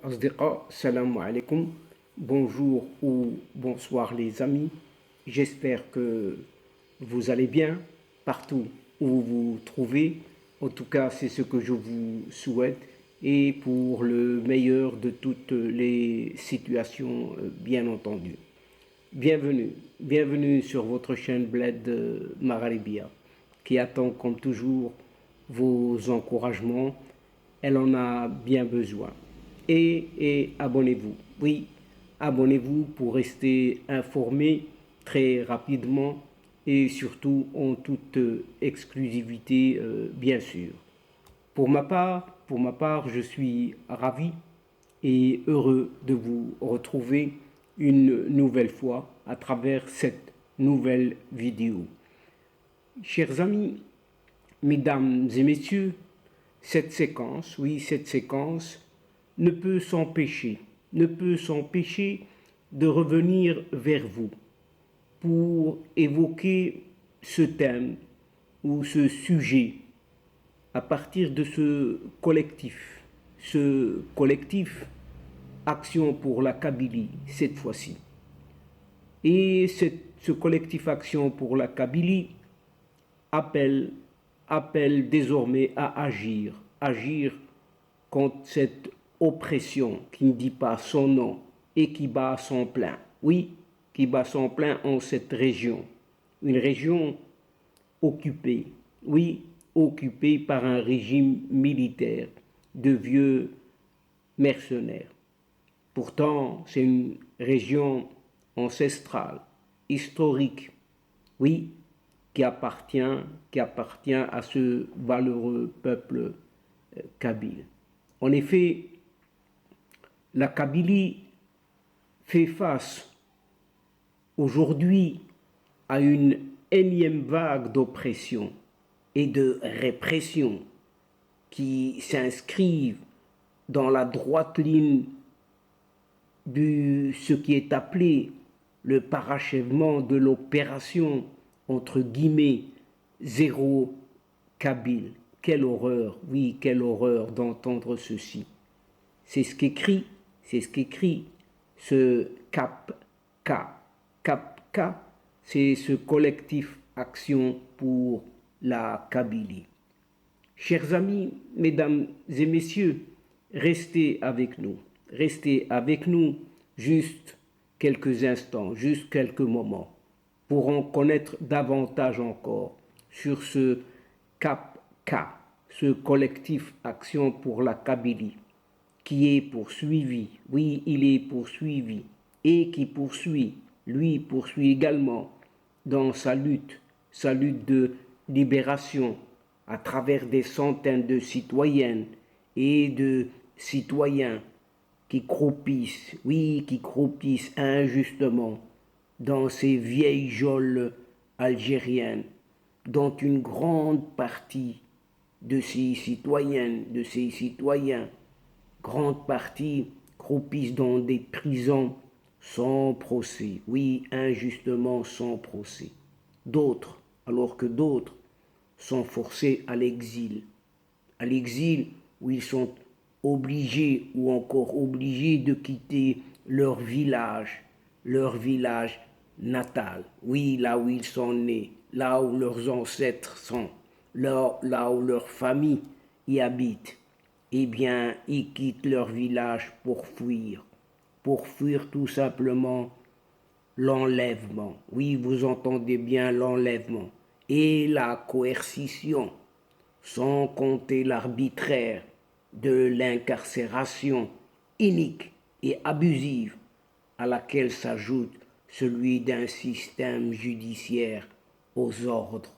الأصدقاء السلام عليكم. Bonjour ou bonsoir les amis. J'espère que vous allez bien partout où vous vous trouvez. En tout cas, c'est ce que je vous souhaite et pour le meilleur de toutes les situations, bien entendu. Bienvenue sur votre chaîne Bled Maralibia qui attend comme toujours vos encouragements. Elle en a bien besoin. Et abonnez-vous. Oui, abonnez-vous pour rester informé très rapidement et surtout en toute exclusivité, bien sûr. Pour ma part, je suis ravi et heureux de vous retrouver une nouvelle fois à travers cette nouvelle vidéo. Chers amis, mesdames et messieurs, cette séquence, oui, cette séquence ne peut s'empêcher de revenir vers vous pour évoquer ce thème ou ce sujet à partir de ce collectif Action pour la Kabylie cette fois-ci. Et ce collectif Action pour la Kabylie appelle, appelle désormais à agir contre cette oppression qui ne dit pas son nom et qui bat son plein. Oui, qui bat son plein en cette région. Une région occupée, oui, occupée par un régime militaire de vieux mercenaires. Pourtant, c'est une région ancestrale, historique, oui, qui appartient à ce valeureux peuple kabyle. En effet, la Kabylie fait face aujourd'hui à une énième vague d'oppression et de répression qui s'inscrivent dans la droite ligne de ce qui est appelé le parachèvement de l'opération entre guillemets zéro Kabyle. Quelle horreur, oui, quelle horreur d'entendre ceci. C'est ce qu'écrit ce CAP-K. CAP-K, c'est ce collectif Action pour la Kabylie. Chers amis, mesdames et messieurs, restez avec nous juste quelques instants, juste quelques moments, pour en connaître davantage encore sur ce CAP-K, ce collectif Action pour la Kabylie, qui est poursuivi, oui, il est poursuivi, et qui poursuit également dans sa lutte de libération à travers des centaines de citoyennes et de citoyens qui croupissent, oui, qui croupissent injustement dans ces vieilles geôles algériennes, dont une grande partie de ces citoyennes, de ces citoyens, grande partie croupissent dans des prisons sans procès, oui, injustement sans procès. D'autres, alors que d'autres sont forcés à l'exil où ils sont obligés ou encore obligés de quitter leur village natal, oui, là où ils sont nés, là où leurs ancêtres sont, là où leur famille y habite. Eh bien, ils quittent leur village pour fuir tout simplement l'enlèvement. Oui, vous entendez bien, l'enlèvement et la coercition, sans compter l'arbitraire de l'incarcération inique et abusive à laquelle s'ajoute celui d'un système judiciaire aux ordres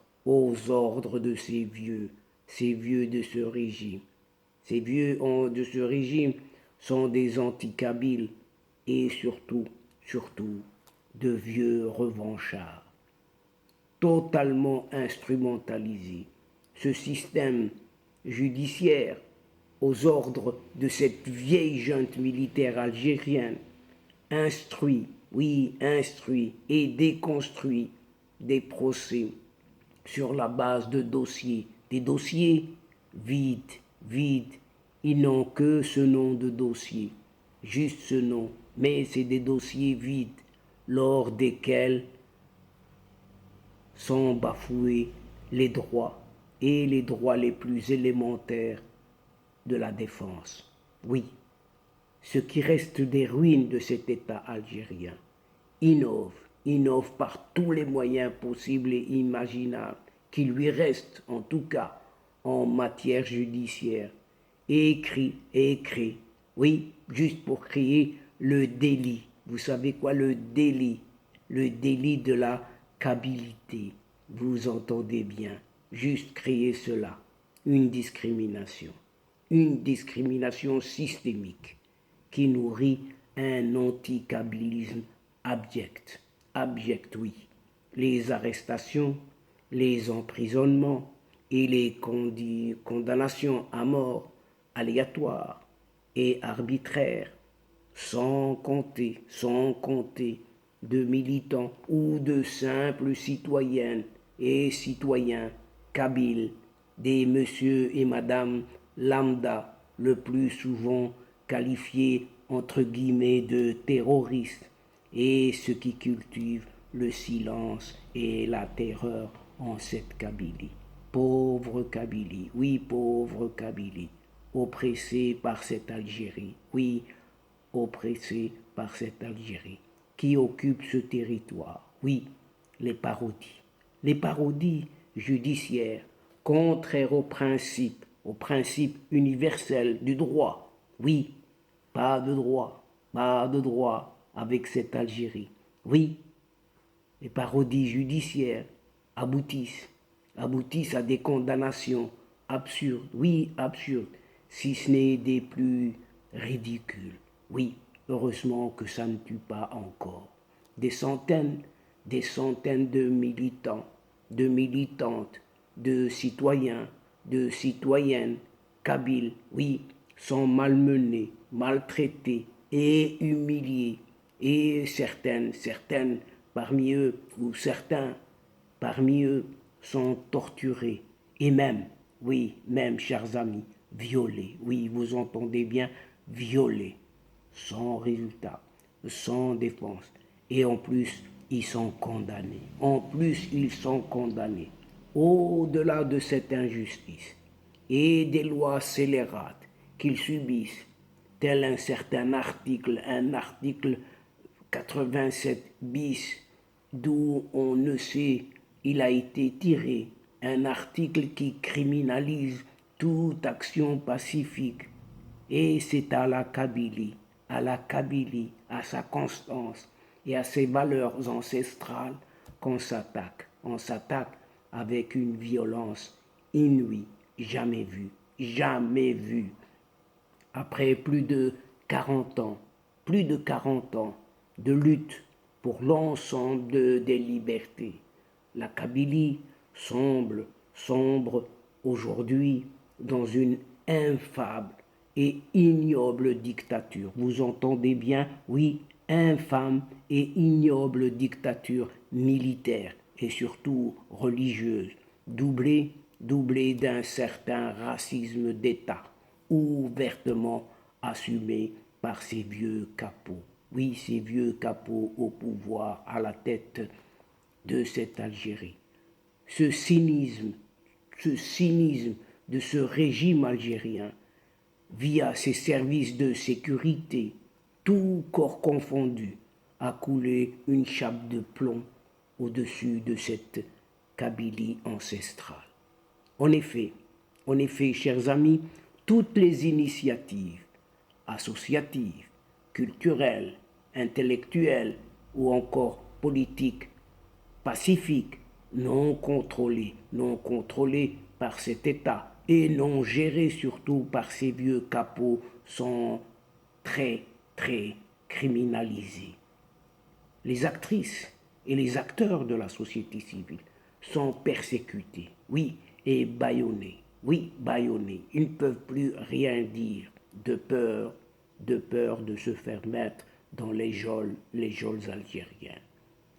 de ces vieux de ce régime. Ces vieux de ce régime sont des anti-kabyles et surtout, de vieux revanchards, totalement instrumentalisés. Ce système judiciaire, aux ordres de cette vieille junte militaire algérienne, instruit et déconstruit des procès sur la base de des dossiers vides. Ils n'ont que ce nom de dossier. juste ce nom, mais c'est des dossiers vides lors desquels sont bafoués les droits et les droits les plus élémentaires de la défense. Oui, ce qui reste des ruines de cet État algérien innove par tous les moyens possibles et imaginables qui lui restent, en tout cas en matière judiciaire, et écrit, oui, juste pour créer le délit. Vous savez quoi, le délit? Le délit de la câbilité. Vous entendez bien, juste créer cela, une discrimination systémique qui nourrit un anticabilisme abject. Abject, oui. Les arrestations, les emprisonnements et les condamnations à mort aléatoires et arbitraires, sans compter de militants ou de simples citoyennes et citoyens kabyles, des monsieur et madame lambda, le plus souvent qualifiés entre guillemets de terroristes, et ceux qui cultivent le silence et la terreur en cette Kabylie. Pauvre Kabylie, oui, pauvre Kabylie, oppressée par cette Algérie, oui, oppressée par cette Algérie, qui occupe ce territoire, oui, les parodies judiciaires, contraires au principe universel du droit, oui, pas de droit avec cette Algérie, oui, les parodies judiciaires aboutissent, aboutissent à des condamnations absurdes, oui, absurdes, si ce n'est des plus ridicules. Oui, heureusement que ça ne tue pas encore. Des centaines de militants, de militantes, de citoyens, de citoyennes kabyles, oui, sont malmenés, maltraités et humiliés. Et certaines parmi eux, ou certains parmi eux, sont torturés. Et même, oui, même, chers amis, violés. Oui, vous entendez bien, violés. Sans résultat, sans défense. Et en plus, ils sont condamnés. En plus, ils sont condamnés. Au-delà de cette injustice et des lois scélérates qu'ils subissent, tel un article 87 bis, d'où on ne sait il a été tiré, un article qui criminalise toute action pacifique. Et c'est à la Kabylie, à sa constance et à ses valeurs ancestrales qu'on s'attaque. On s'attaque avec une violence inouïe, jamais vue, jamais vue. Après plus de 40 ans de lutte pour l'ensemble des libertés, la Kabylie sombre aujourd'hui dans une infâme et ignoble dictature. Vous entendez bien, oui, infâme et ignoble dictature militaire et surtout religieuse, doublée d'un certain racisme d'État, ouvertement assumé par ces vieux capots. Oui, ces vieux capots au pouvoir à la tête de cette Algérie. Ce cynisme, ce cynisme de ce régime algérien, via ses services de sécurité, tout corps confondu, a coulé une chape de plomb au-dessus de cette Kabylie ancestrale. En effet, chers amis, toutes les initiatives associatives, culturelles, intellectuelles ou encore politiques, pacifiques, non contrôlées par cet État et non gérées surtout par ces vieux capots sont très criminalisés. Les actrices et les acteurs de la société civile sont persécutés, oui, et bâillonnés, oui, bâillonnés. Ils ne peuvent plus rien dire de peur de se faire mettre dans les geôles algériennes.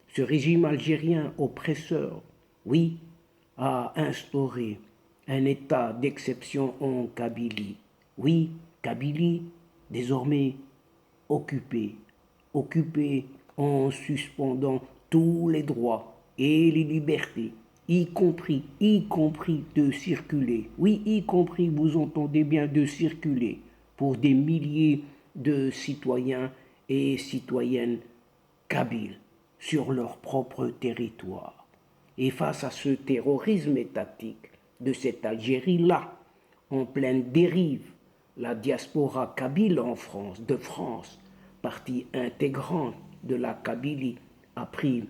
Ce régime algérien oppresseur, oui, a instauré un état d'exception en Kabylie. Oui, Kabylie, désormais occupé, occupé en suspendant tous les droits et les libertés, y compris de circuler. Oui, y compris, vous entendez bien, de circuler pour des milliers de citoyens et citoyennes kabyles sur leur propre territoire. Et face à ce terrorisme étatique de cette Algérie-là, en pleine dérive, la diaspora kabyle en France, de France, partie intégrante de la Kabylie, a pris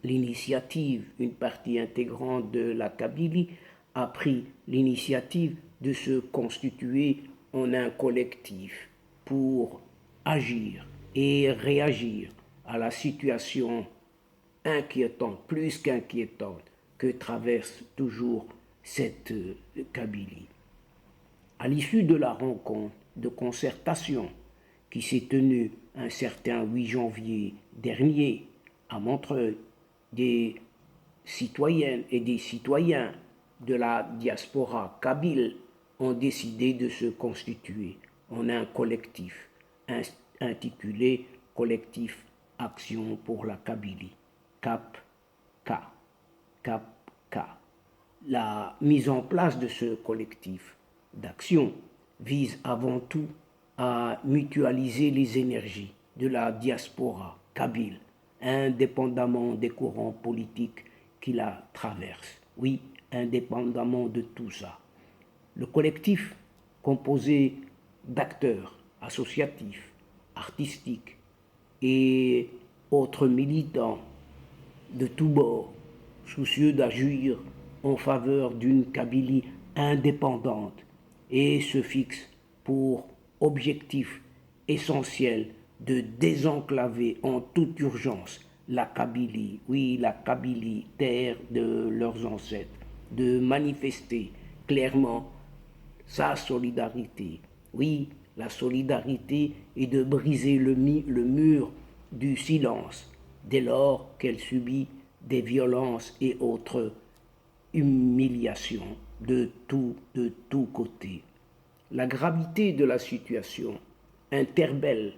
l'initiative, une partie intégrante de la Kabylie a pris l'initiative de se constituer en un collectif pour agir et réagir à la situation inquiétante, plus qu'inquiétante, que traverse toujours cette Kabylie. À l'issue de la rencontre de concertation qui s'est tenue un certain 8 janvier dernier à Montreuil, des citoyennes et des citoyens de la diaspora kabyle ont décidé de se constituer en un collectif intitulé Collectif Action pour la Kabylie, CAP-K. CAP-K. La mise en place de ce collectif d'action vise avant tout à mutualiser les énergies de la diaspora kabyle, indépendamment des courants politiques qui la traversent. Oui, indépendamment de tout ça. Le collectif, composé d'acteurs associatifs, artistiques et autres militants de tous bords, soucieux d'agir en faveur d'une Kabylie indépendante et se fixe pour objectif essentiel de désenclaver en toute urgence la Kabylie, oui, la Kabylie, terre de leurs ancêtres, de manifester clairement sa solidarité. Oui, la solidarité est de briser le mur du silence dès lors qu'elle subit des violences et autres humiliations de tous côtés. La gravité de la situation interpelle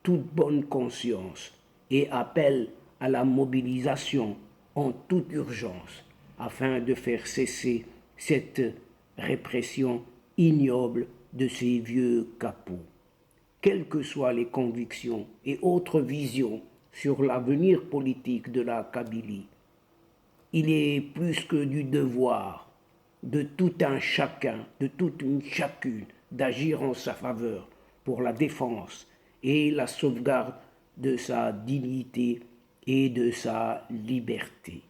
toute bonne conscience et appelle à la mobilisation en toute urgence afin de faire cesser cette répression ignoble de ces vieux capots. Quelles que soient les convictions et autres visions sur l'avenir politique de la Kabylie, il est plus que du devoir de tout un chacun, de toute une chacune, d'agir en sa faveur pour la défense et la sauvegarde de sa dignité et de sa liberté.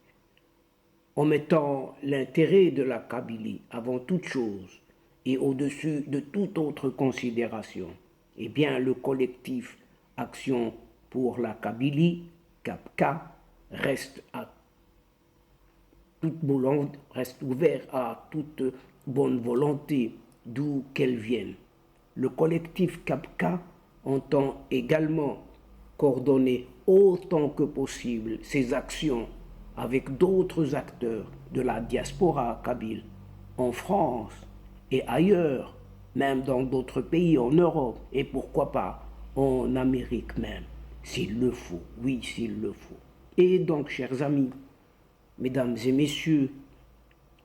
En mettant l'intérêt de la Kabylie avant toute chose et au-dessus de toute autre considération, eh bien le collectif Action pour la Kabylie, CAPK, reste ouvert à toute bonne volonté, d'où qu'elle vienne. Le collectif CAPK entend également coordonner autant que possible ses actions avec d'autres acteurs de la diaspora kabyle en France et ailleurs, même dans d'autres pays en Europe et pourquoi pas en Amérique même, s'il le faut, oui, s'il le faut. Et donc, chers amis, mesdames et messieurs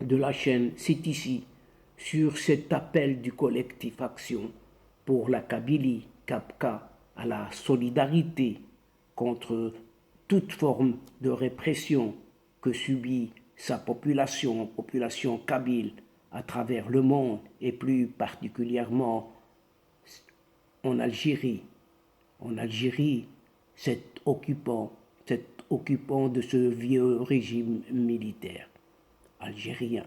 de la chaîne, c'est ici, sur cet appel du collectif Action pour la Kabylie, CAPK, à la solidarité contre toute forme de répression que subit sa population kabyle à travers le monde et plus particulièrement en Algérie. En Algérie, cet occupant de ce vieux régime militaire algérien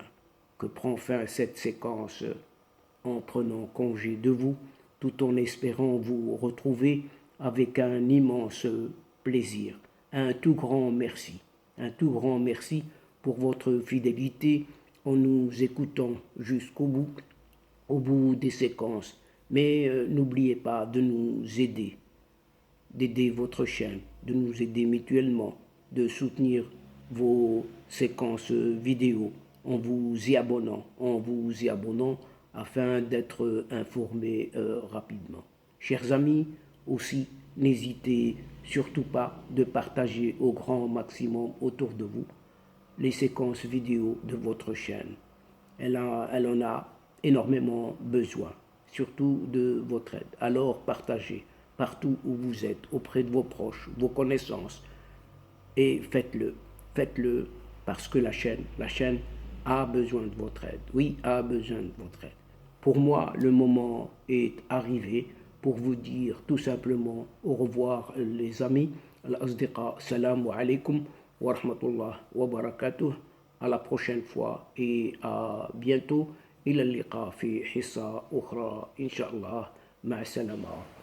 que prend fin cette séquence en prenant congé de vous, tout en espérant vous retrouver avec un immense plaisir. Un tout grand merci pour votre fidélité en nous écoutant jusqu'au bout, au bout des séquences. Mais n'oubliez pas de nous aider, d'aider votre chaîne, de nous aider mutuellement, de soutenir vos séquences vidéo en vous y abonnant afin d'être informé rapidement. Chers amis, aussi, n'hésitez surtout pas de partager au grand maximum autour de vous les séquences vidéo de votre chaîne. Elle en a énormément besoin, surtout de votre aide. Alors partagez partout où vous êtes, auprès de vos proches, vos connaissances, et faites-le. Faites-le parce que la chaîne a besoin de votre aide. Oui, a besoin de votre aide. Pour moi, le moment est arrivé pour vous dire tout simplement au revoir les amis. Al-Asdiqa, salam alaikum wa rahmatullah wa barakatuh. À la prochaine fois et à bientôt. إلى اللقاء في حصة أخرى إن شاء الله. مع السلامة.